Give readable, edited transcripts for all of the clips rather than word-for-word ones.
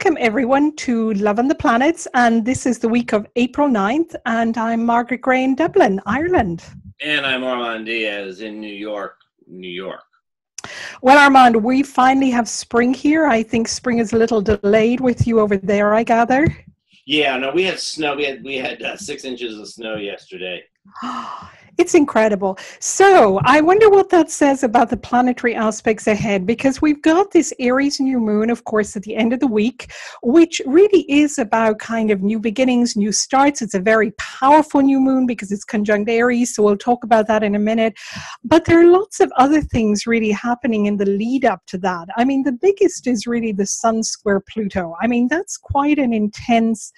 Welcome everyone to Love on the Planets, and this is the week of April 9th, and I'm Margaret Gray in Dublin, Ireland. And I'm Armand Diaz in New York, New York. Well, Armand, we finally have spring here. I think spring is a little delayed with you over there, I gather. Yeah, no, we had snow. We had 6 inches of snow yesterday. It's incredible. So I wonder what that says about the planetary aspects ahead, because we've got this Aries new moon, of course, at the end of the week, which really is about kind of new beginnings, new starts. It's a very powerful new moon because it's conjunct Aries, so we'll talk about that in a minute. But there are lots of other things really happening in the lead up to that. I mean, the biggest is really the Sun square Pluto. I mean, that's quite an intense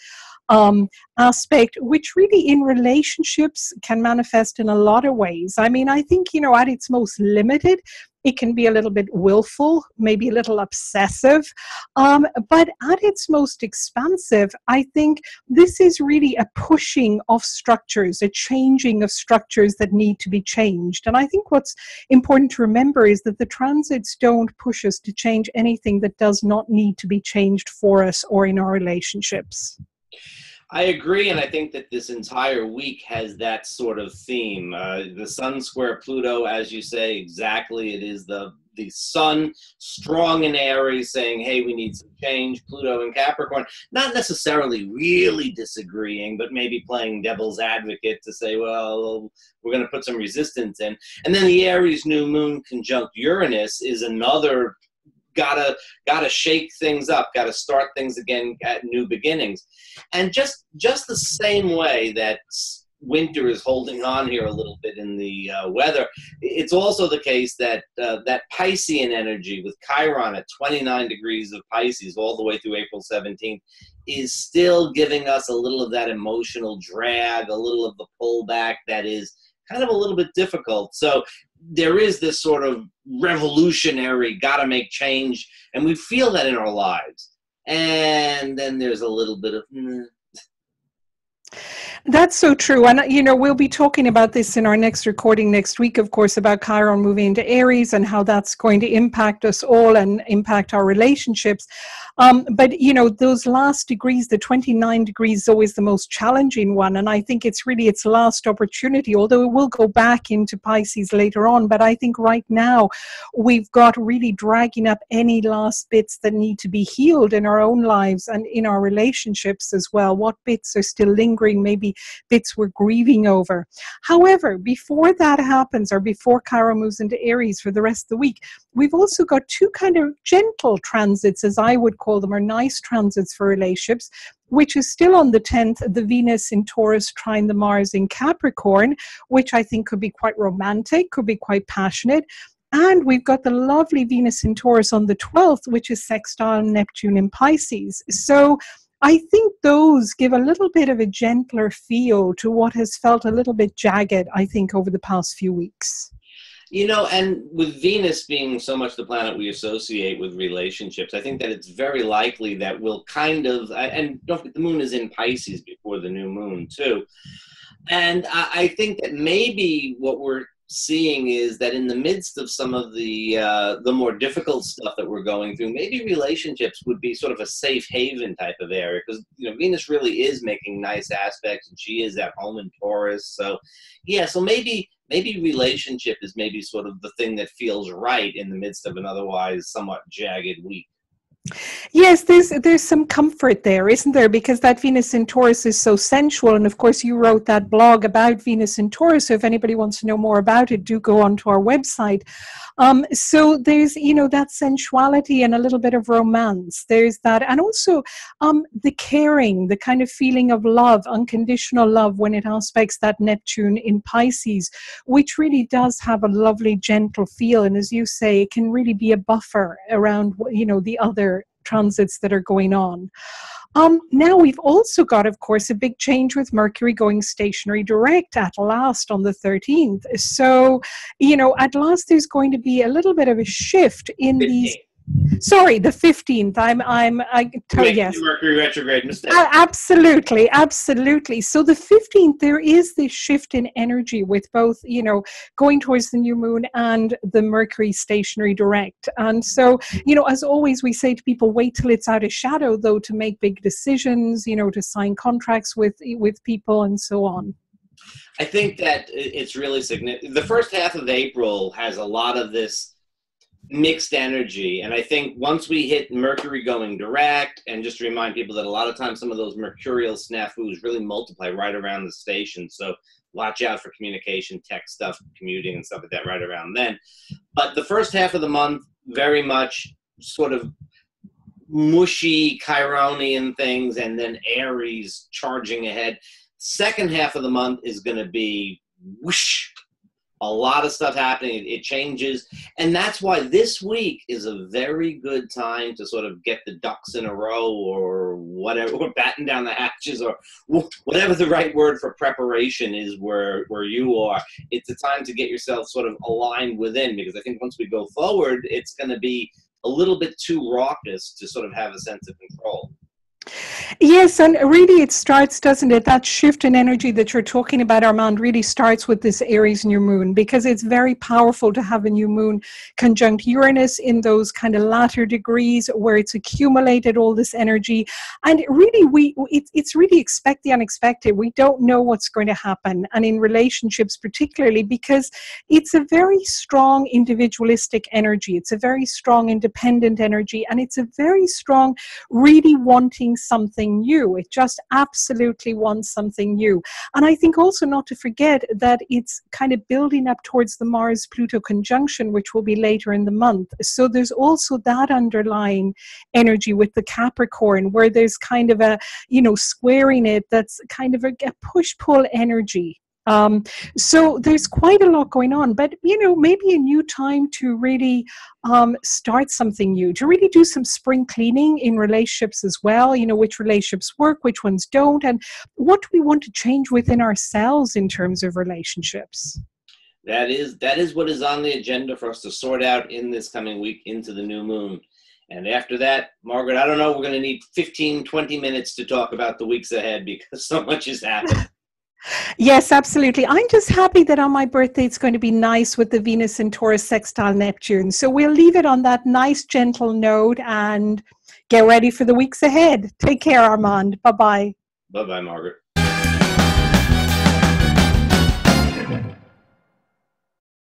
aspect, which really in relationships can manifest in a lot of ways. I mean, I think, at its most limited, it can be a little bit willful, maybe a little obsessive, but at its most expansive, I think this is really a pushing of structures, a changing of structures that need to be changed. And I think what's important to remember is that the transits don't push us to change anything that does not need to be changed for us or in our relationships. I agree, and I think that this entire week has that sort of theme. The Sun square Pluto, as you say, exactly. It is the Sun strong in Aries saying, hey, we need some change. Pluto in Capricorn, not necessarily really disagreeing, but maybe playing devil's advocate to say, well, we're going to put some resistance in. And then the Aries new moon conjunct Uranus is another gotta shake things up, gotta start things again at new beginnings. And just the same way that winter is holding on here a little bit in the weather, it's also the case that that Piscean energy with Chiron at 29 degrees of Pisces all the way through April 17th is still giving us a little of that emotional drag, a little of the pullback that is kind of a little bit difficult. So there is this sort of revolutionary, gotta make change, and we feel that in our lives. And then there's a little bit of That's so true. And, we'll be talking about this in our next recording next week, of course, about Chiron moving into Aries and how that's going to impact us all and impact our relationships. But, those last degrees, the 29 degrees is always the most challenging one. And I think it's really its last opportunity, although it will go back into Pisces later on. But I think right now we've got really dragging up any last bits that need to be healed in our own lives and in our relationships as well. What bits are still lingering, maybe bits we're grieving over. However, before that happens, or before Chiron moves into Aries for the rest of the week, we've also got two kind of gentle transits, as I would call them, or nice transits for relationships, which is still on the 10th, the Venus in Taurus trine the Mars in Capricorn, which I think could be quite romantic, could be quite passionate. And we've got the lovely Venus in Taurus on the 12th, which is sextile Neptune in Pisces. So I think those give a little bit of a gentler feel to what has felt a little bit jagged, I think, over the past few weeks. And with Venus being so much the planet we associate with relationships, I think that it's very likely that we'll kind of, and don't forget the moon is in Pisces before the new moon too. And I think that maybe what we're seeing is that in the midst of some of the more difficult stuff that we're going through, maybe relationships would be sort of a safe haven type of area, because Venus really is making nice aspects, and she is at home in Taurus. So so maybe relationship is maybe sort of the thing that feels right in the midst of an otherwise somewhat jagged week. Yes, there's some comfort there, isn't there? Because that Venus in Taurus is so sensual. And of course, you wrote that blog about Venus in Taurus. So if anybody wants to know more about it, do go onto our website. So there's, that sensuality and a little bit of romance. There's that. And also the caring, the kind of feeling of love, unconditional love when it aspects that Neptune in Pisces, which really does have a lovely, gentle feel. And as you say, it can really be a buffer around, the other transits that are going on. Now we've also got, of course, a big change with Mercury going stationary direct at last on the 13th. So, at last there's going to be a little bit of a shift in 15th. these Sorry, the 15th. Yes. Mercury retrograde mistake. Absolutely, absolutely. So the 15th, there is this shift in energy with both, going towards the new moon and the Mercury stationary direct. And so, as always, we say to people, wait till it's out of shadow, though, to make big decisions, to sign contracts with people and so on. I think that it's really significant. The first half of April has a lot of this mixed energy, and I think once we hit Mercury going direct, and just to remind people that a lot of times some of those mercurial snafus really multiply right around the station, so watch out for communication, tech stuff, commuting and stuff like that right around then. But the first half of the month, very much sort of mushy Chironian things, and then Aries charging ahead. Second half of the month is going to be whoosh, a lot of stuff happening. It changes. And that's why this week is a very good time to sort of get the ducks in a row, or whatever, or batten down the hatches, or whatever the right word for preparation is where you are. It's a time to get yourself sort of aligned within, because I think once we go forward, it's going to be a little bit too raucous to sort of have a sense of control. Yes, and really it starts, doesn't it? That shift in energy that you're talking about, Armand, really starts with this Aries new moon, because it's very powerful to have a new moon conjunct Uranus in those kind of latter degrees where it's accumulated all this energy. And really, it's really expect the unexpected. We don't know what's going to happen. And in relationships particularly, because it's a very strong individualistic energy. It's a very strong independent energy. And it's a very strong really wanting something new. It just absolutely wants something new. And I think also not to forget that it's kind of building up towards the Mars-Pluto conjunction, which will be later in the month. So there's also that underlying energy with the Capricorn, where there's kind of a, squaring it, that's kind of a push-pull energy. So there's quite a lot going on, but, maybe a new time to really start something new, to really do some spring cleaning in relationships as well, which relationships work, which ones don't, and what do we want to change within ourselves in terms of relationships. That is what is on the agenda for us to sort out in this coming week into the new moon. And after that, Margaret, I don't know, we're going to need 15, 20 minutes to talk about the weeks ahead, because so much has happened. Yes, absolutely. I'm just happy that on my birthday it's going to be nice with the Venus and Taurus sextile Neptune. So we'll leave it on that nice, gentle note and get ready for the weeks ahead. Take care, Armand. Bye-bye. Bye-bye, Margaret.